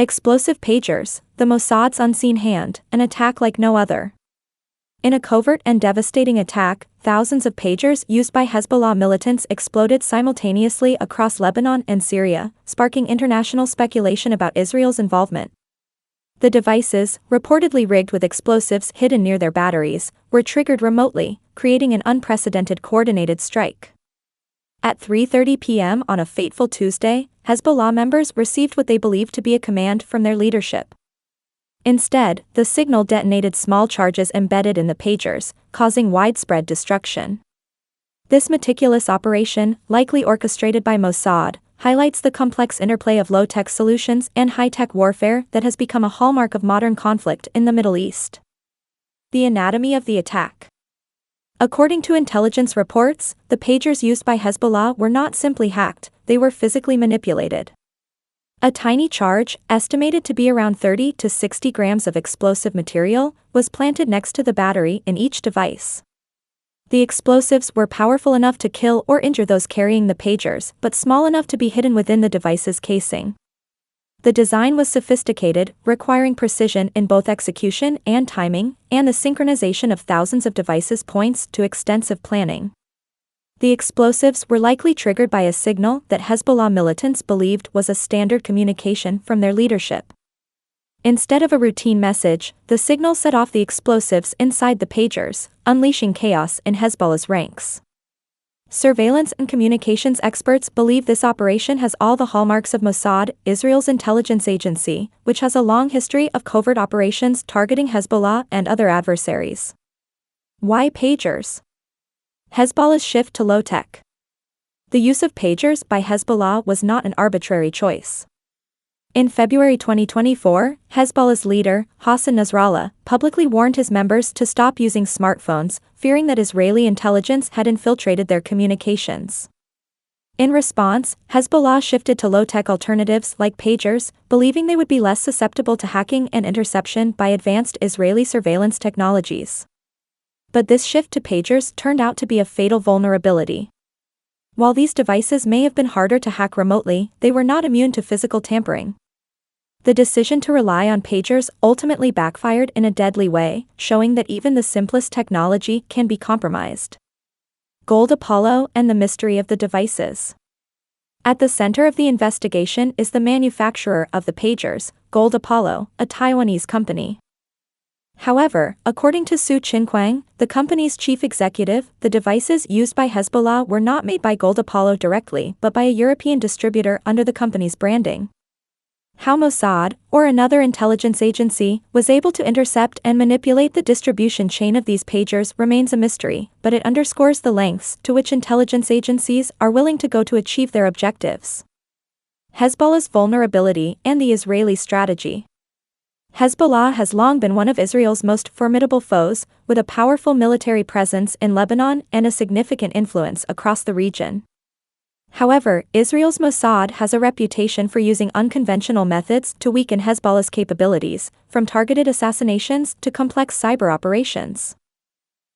Explosive pagers, the Mossad's unseen hand, an attack like no other. In a covert and devastating attack, thousands of pagers used by Hezbollah militants exploded simultaneously across Lebanon and Syria, sparking international speculation about Israel's involvement. The devices, reportedly rigged with explosives hidden near their batteries, were triggered remotely, creating an unprecedented coordinated strike. At 3:30 p.m. on a fateful Tuesday, Hezbollah members received what they believed to be a command from their leadership. Instead, the signal detonated small charges embedded in the pagers, causing widespread destruction. This meticulous operation, likely orchestrated by Mossad, highlights the complex interplay of low-tech solutions and high-tech warfare that has become a hallmark of modern conflict in the Middle East. The anatomy of the attack. According to intelligence reports, the pagers used by Hezbollah were not simply hacked, they were physically manipulated. A tiny charge, estimated to be around 30 to 60 grams of explosive material, was planted next to the battery in each device. The explosives were powerful enough to kill or injure those carrying the pagers, but small enough to be hidden within the device's casing. The design was sophisticated, requiring precision in both execution and timing, and the synchronization of thousands of devices points to extensive planning. The explosives were likely triggered by a signal that Hezbollah militants believed was a standard communication from their leadership. Instead of a routine message, the signal set off the explosives inside the pagers, unleashing chaos in Hezbollah's ranks. Surveillance and communications experts believe this operation has all the hallmarks of Mossad, Israel's intelligence agency, which has a long history of covert operations targeting Hezbollah and other adversaries. Why pagers? Hezbollah's shift to low-tech. The use of pagers by Hezbollah was not an arbitrary choice. In February 2024, Hezbollah's leader, Hassan Nasrallah, publicly warned his members to stop using smartphones, fearing that Israeli intelligence had infiltrated their communications. In response, Hezbollah shifted to low-tech alternatives like pagers, believing they would be less susceptible to hacking and interception by advanced Israeli surveillance technologies. But this shift to pagers turned out to be a fatal vulnerability. While these devices may have been harder to hack remotely, they were not immune to physical tampering. The decision to rely on pagers ultimately backfired in a deadly way, showing that even the simplest technology can be compromised. Gold Apollo and the mystery of the devices. At the center of the investigation is the manufacturer of the pagers, Gold Apollo, a Taiwanese company. However, according to Hsu Chin-kuang, the company's chief executive, the devices used by Hezbollah were not made by Gold Apollo directly but by a European distributor under the company's branding. How Mossad, or another intelligence agency, was able to intercept and manipulate the distribution chain of these pagers remains a mystery, but it underscores the lengths to which intelligence agencies are willing to go to achieve their objectives. Hezbollah's vulnerability and the Israeli strategy. Hezbollah has long been one of Israel's most formidable foes, with a powerful military presence in Lebanon and a significant influence across the region. However, Israel's Mossad has a reputation for using unconventional methods to weaken Hezbollah's capabilities, from targeted assassinations to complex cyber operations.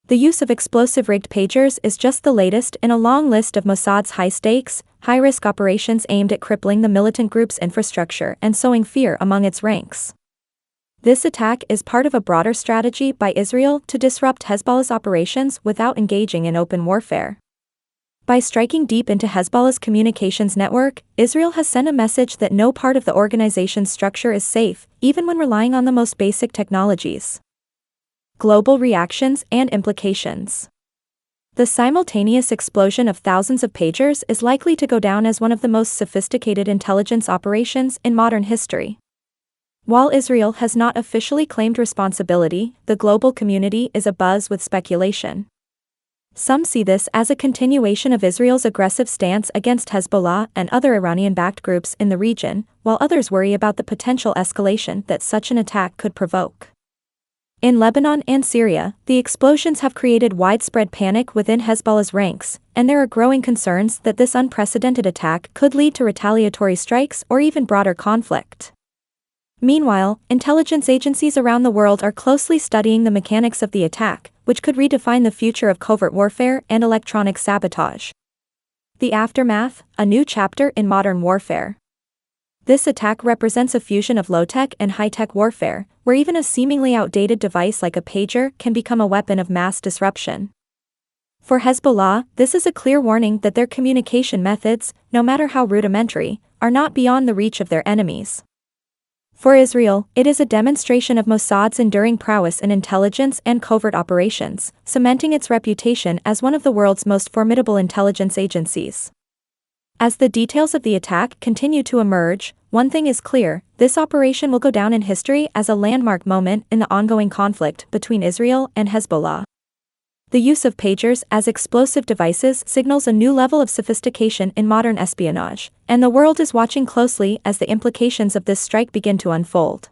The use of explosive-rigged pagers is just the latest in a long list of Mossad's high-stakes, high-risk operations aimed at crippling the militant group's infrastructure and sowing fear among its ranks. This attack is part of a broader strategy by Israel to disrupt Hezbollah's operations without engaging in open warfare. By striking deep into Hezbollah's communications network, Israel has sent a message that no part of the organization's structure is safe, even when relying on the most basic technologies. Global reactions and implications. The simultaneous explosion of thousands of pagers is likely to go down as one of the most sophisticated intelligence operations in modern history. While Israel has not officially claimed responsibility, the global community is abuzz with speculation. Some see this as a continuation of Israel's aggressive stance against Hezbollah and other Iranian-backed groups in the region, while others worry about the potential escalation that such an attack could provoke. In Lebanon and Syria, the explosions have created widespread panic within Hezbollah's ranks, and there are growing concerns that this unprecedented attack could lead to retaliatory strikes or even broader conflict. Meanwhile, intelligence agencies around the world are closely studying the mechanics of the attack, which could redefine the future of covert warfare and electronic sabotage. The aftermath, a new chapter in modern warfare. This attack represents a fusion of low-tech and high-tech warfare, where even a seemingly outdated device like a pager can become a weapon of mass disruption. For Hezbollah, this is a clear warning that their communication methods, no matter how rudimentary, are not beyond the reach of their enemies. For Israel, it is a demonstration of Mossad's enduring prowess in intelligence and covert operations, cementing its reputation as one of the world's most formidable intelligence agencies. As the details of the attack continue to emerge, one thing is clear: this operation will go down in history as a landmark moment in the ongoing conflict between Israel and Hezbollah. The use of pagers as explosive devices signals a new level of sophistication in modern espionage, and the world is watching closely as the implications of this strike begin to unfold.